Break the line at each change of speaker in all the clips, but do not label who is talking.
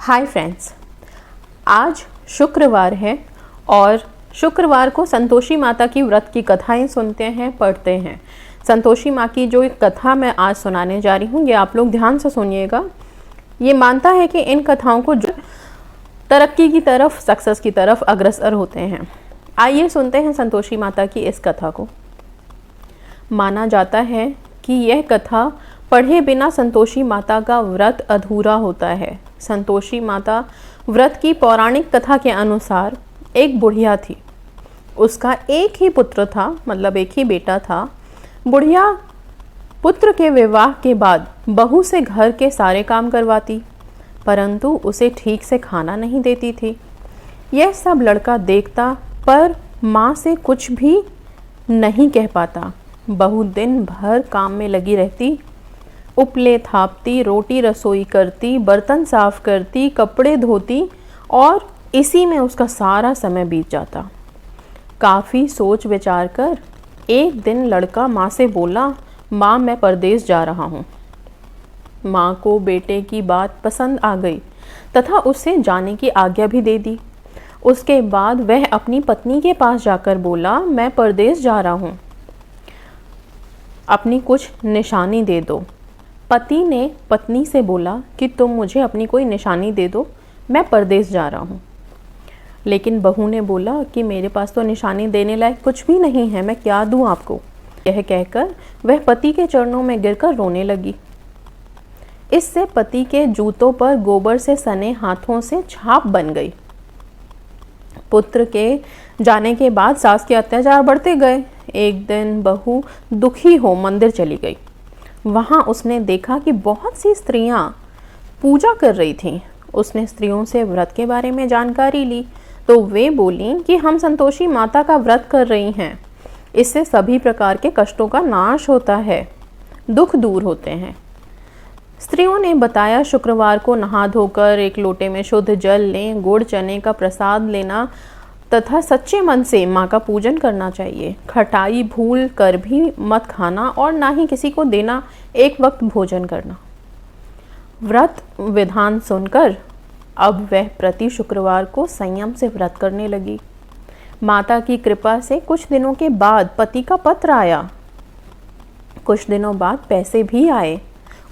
Hi friends, आज शुक्रवार है और शुक्रवार को संतोषी माता की व्रत की कथाएं सुनते हैं, पढ़ते हैं। संतोषी माँ की जो एक कथा मैं आज सुनाने जा रही हूँ, ये आप लोग ध्यान से सुनिएगा। ये मानता है कि इन कथाओं को जो तरक्की की तरफ, सक्सेस की तरफ अग्रसर होते हैं। आइए सुनते हैं संतोषी माता की इस कथा को। माना जाता है कि यह कथा पढ़े बिना संतोषी माता का व्रत अधूरा होता है। संतोषी माता व्रत की पौराणिक कथा के अनुसार एक बुढ़िया थी। उसका एक ही पुत्र था, मतलब एक ही बेटा था। बुढ़िया पुत्र के विवाह के बाद बहू से घर के सारे काम करवाती, परंतु उसे ठीक से खाना नहीं देती थी। यह सब लड़का देखता पर माँ से कुछ भी नहीं कह पाता। बहू दिन भर काम में लगी रहती, उपले थापती, रोटी रसोई करती, बर्तन साफ करती, कपड़े धोती और इसी में उसका सारा समय बीत जाता। काफ़ी सोच विचार कर एक दिन लड़का माँ से बोला, माँ मैं परदेश जा रहा हूँ। माँ को बेटे की बात पसंद आ गई तथा उससे जाने की आज्ञा भी दे दी। उसके बाद वह अपनी पत्नी के पास जाकर बोला, मैं परदेश जा रहा हूँ, अपनी कुछ निशानी दे दो। पति ने पत्नी से बोला कि तुम मुझे अपनी कोई निशानी दे दो, मैं परदेश जा रहा हूँ। लेकिन बहू ने बोला कि मेरे पास तो निशानी देने लायक कुछ भी नहीं है, मैं क्या दूँ आपको। यह कहकर वह पति के चरणों में गिरकर रोने लगी। इससे पति के जूतों पर गोबर से सने हाथों से छाप बन गई। पुत्र के जाने के बाद सास के अत्याचार बढ़ते गए। एक दिन बहू दुखी हो मंदिर चली गई। वहाँ उसने देखा कि बहुत सी स्त्रियाँ पूजा कर रही थीं। उसने स्त्रियों से व्रत के बारे में जानकारी ली तो वे बोलीं कि हम संतोषी माता का व्रत कर रही हैं, इससे सभी प्रकार के कष्टों का नाश होता है, दुख दूर होते हैं। स्त्रियों ने बताया, शुक्रवार को नहा धोकर एक लोटे में शुद्ध जल लें, गुड़ चने का प्रसाद लेना तथा सच्चे मन से माँ का पूजन करना चाहिए। खटाई भूल कर भी मत खाना और ना ही किसी को देना, एक वक्त भोजन करना। व्रत विधान सुनकर अब वह प्रति शुक्रवार को संयम से व्रत करने लगी। माता की कृपा से कुछ दिनों के बाद पति का पत्र आया। कुछ दिनों बाद पैसे भी आए।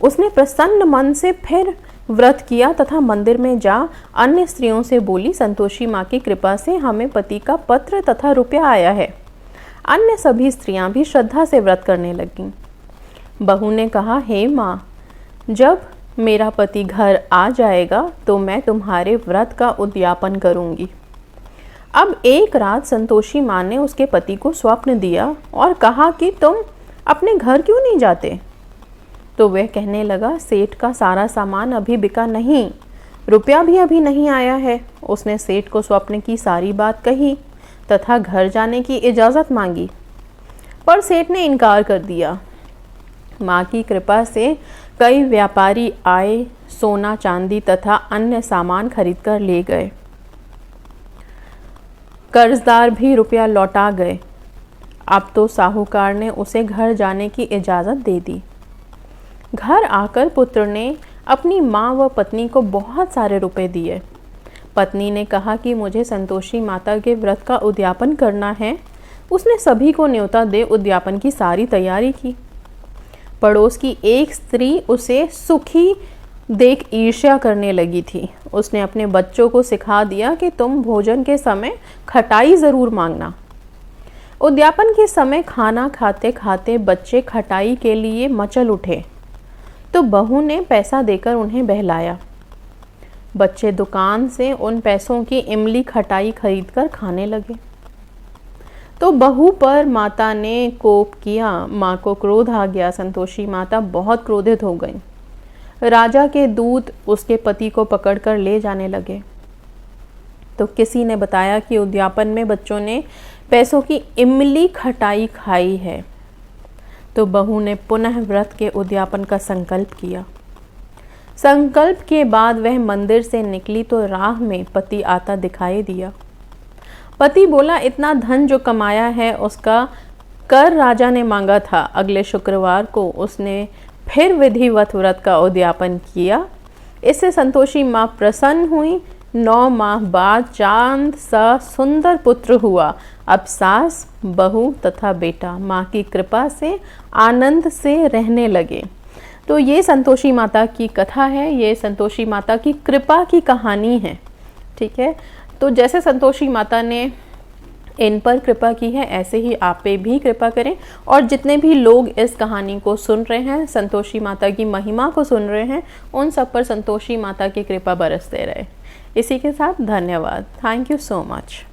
उसने प्रसन्न मन से फिर व्रत किया तथा मंदिर में जा अन्य स्त्रियों से बोली, संतोषी माँ की कृपा से हमें पति का पत्र तथा रुपया आया है। अन्य सभी स्त्रियां भी श्रद्धा से व्रत करने लगीं। बहू ने कहा, हे माँ, जब मेरा पति घर आ जाएगा तो मैं तुम्हारे व्रत का उद्यापन करूंगी। अब एक रात संतोषी माँ ने उसके पति को स्वप्न दिया और कहा कि तुम अपने घर क्यों नहीं जाते। तो वह कहने लगा, सेठ का सारा सामान अभी बिका नहीं, रुपया भी अभी नहीं आया है। उसने सेठ को स्वप्न की सारी बात कही तथा घर जाने की इजाज़त मांगी, पर सेठ ने इनकार कर दिया। माँ की कृपा से कई व्यापारी आए, सोना चांदी तथा अन्य सामान खरीद कर ले गए। कर्जदार भी रुपया लौटा गए। अब तो साहूकार ने उसे घर जाने की इजाज़त दे दी। घर आकर पुत्र ने अपनी माँ व पत्नी को बहुत सारे रुपए दिए। पत्नी ने कहा कि मुझे संतोषी माता के व्रत का उद्यापन करना है। उसने सभी को न्योता दे उद्यापन की सारी तैयारी की। पड़ोस की एक स्त्री उसे सुखी देख ईर्ष्या करने लगी थी। उसने अपने बच्चों को सिखा दिया कि तुम भोजन के समय खटाई ज़रूर मांगना। उद्यापन के समय खाना खाते खाते बच्चे खटाई के लिए मचल उठे तो बहू ने पैसा देकर उन्हें बहलाया। बच्चे दुकान से उन पैसों की इमली खटाई खरीदकर खाने लगे तो बहू पर माता ने कोप किया। माँ को क्रोध आ गया। संतोषी माता बहुत क्रोधित हो गई। राजा के दूत उसके पति को पकड़कर ले जाने लगे तो किसी ने बताया कि उद्यापन में बच्चों ने पैसों की इमली खटाई खाई है। तो बहू ने पुनः व्रत के उद्यापन का संकल्प किया। संकल्प के बाद वह मंदिर से निकली तो राह में पति आता दिखाई दिया। पति बोला, इतना धन जो कमाया है उसका कर राजा ने मांगा था। अगले शुक्रवार को उसने फिर विधिवत व्रत का उद्यापन किया इससे संतोषी माँ प्रसन्न हुई। 9 माह बाद चांद सा सुंदर पुत्र हुआ। अब सास, बहू तथा बेटा माँ की कृपा से आनंद से रहने लगे। तो ये संतोषी माता की कथा है, ये संतोषी माता की कृपा की कहानी है। ठीक है, तो जैसे संतोषी माता ने इन पर कृपा की है, ऐसे ही आप पे भी कृपा करें। और जितने भी लोग इस कहानी को सुन रहे हैं, संतोषी माता की महिमा को सुन रहे हैं, उन सब पर संतोषी माता की कृपा बरसते रहे। इसी के साथ धन्यवाद। Thank you so much.